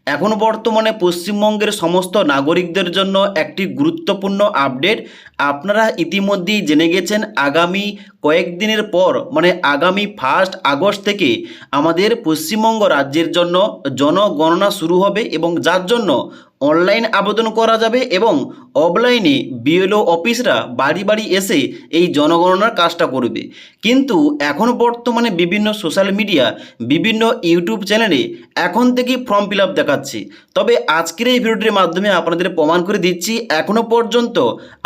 এখন বর্তমানে পশ্চিমবঙ্গের সমস্ত নাগরিকদের জন্য একটি গুরুত্বপূর্ণ আপডেট। আপনারা ইতিমধ্যেই জেনে গেছেন আগামী কয়েকদিনের পর মানে আগামী 1 আগস্ট থেকে আমাদের পশ্চিমবঙ্গ রাজ্যের জন্য জনগণনা শুরু হবে এবং যার জন্য অনলাইন আবেদন করা যাবে এবং অফলাইনে বিএলও অফিসরা বাড়ি বাড়ি এসে এই জনগণনার কাজটা করবে। কিন্তু এখন বর্তমানে বিভিন্ন সোশ্যাল মিডিয়া বিভিন্ন ইউটিউব চ্যানেলে এখন থেকেই ফর্ম ফিল আপ দেখাচ্ছে। তবে আজকের এই ভিডিওটির মাধ্যমে আপনাদের প্রমাণ করে দিচ্ছি এখনও পর্যন্ত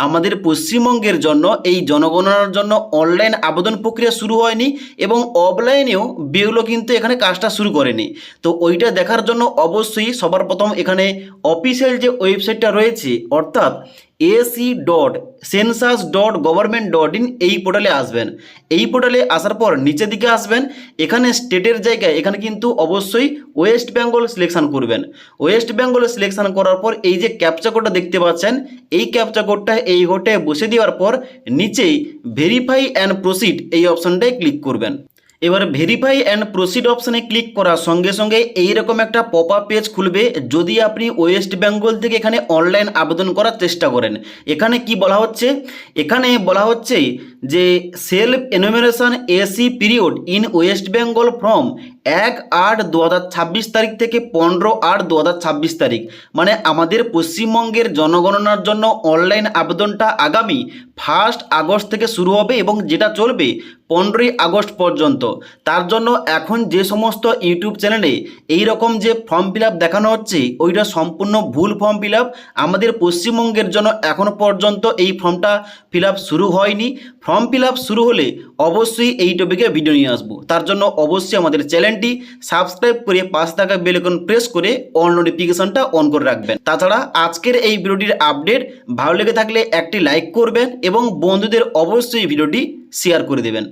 আমাদের পশ্চিমবঙ্গের জন্য এই জনগণনার জন্য অনলাইন আবেদন প্রক্রিয়া শুরু হয়নি এবং অফলাইনেও বিএলও কিন্তু এখানে কাজটা শুরু করেনি। তো ওইটা দেখার জন্য অবশ্যই সবার প্রথম এখানে অফিসিয়াল যে ওয়েবসাইটটা রয়েছে অর্থাৎ ac.census.government.in এই পোর্টালে আসবেন। এই পোর্টালে আসার পর নিচের দিকে আসবেন, এখানে স্টেটের জায়গায় এখানে কিন্তু অবশ্যই ওয়েস্ট বেঙ্গল সিলেকশন করবেন। ওয়েস্ট বেঙ্গল সিলেকশন করার পর এই যে ক্যাপচা কোডটা দেখতে পাচ্ছেন এই ক্যাপচা কোডটা এই ঘটে বসে দেওয়ার পর নিচেই ভেরিফাই অ্যান্ড প্রসিড এই অপশনটায় ক্লিক করবেন। এবার ভেরিফাই অ্যান্ড প্রসিড অপশানে ক্লিক করার সঙ্গে সঙ্গে এইরকম একটা পপ আপ পেজ খুলবে যদি আপনি ওয়েস্ট বেঙ্গল থেকে এখানে অনলাইন আবেদন করার চেষ্টা করেন। এখানে কি বলা হচ্ছে, এখানে বলা হচ্ছে যে self enumeration AC period in West Bengal from 1/8/2026 তারিখ থেকে 15/8/2026 তারিখ, মানে আমাদের পশ্চিমবঙ্গের জনগণনার জন্য অনলাইন আবেদনটা আগামী 1 আগস্ট থেকে শুরু হবে এবং যেটা চলবে 15 আগস্ট পর্যন্ত। তার জন্য এখন যে সমস্ত ইউটিউব চ্যানেলে এই রকম যে ফর্ম ফিল আপ দেখানো হচ্ছে ওইটা সম্পূর্ণ ভুল ফর্ম ফিল আপ। আমাদের পশ্চিমবঙ্গের জন্য এখনও পর্যন্ত এই ফর্মটা ফিল আপ শুরু হয়নি। ফর্ম ফিল আপ শুরু হলে অবশ্যই এই টপিকে ভিডিও নিয়ে আসবো। তার জন্য অবশ্যই আমাদের চ্যানেলটি সাবস্ক্রাইব করে পাশে থাকা বেল আইকন প্রেস করে অল নোটিফিকেশনটা অন করে রাখবেন। তাছাড়া আজকের এই ভিডিওটির আপডেট ভালো লেগে থাকলে একটি লাইক করবেন এবং বন্ধুদের অবশ্যই ভিডিওটি শেয়ার করে দেবেন।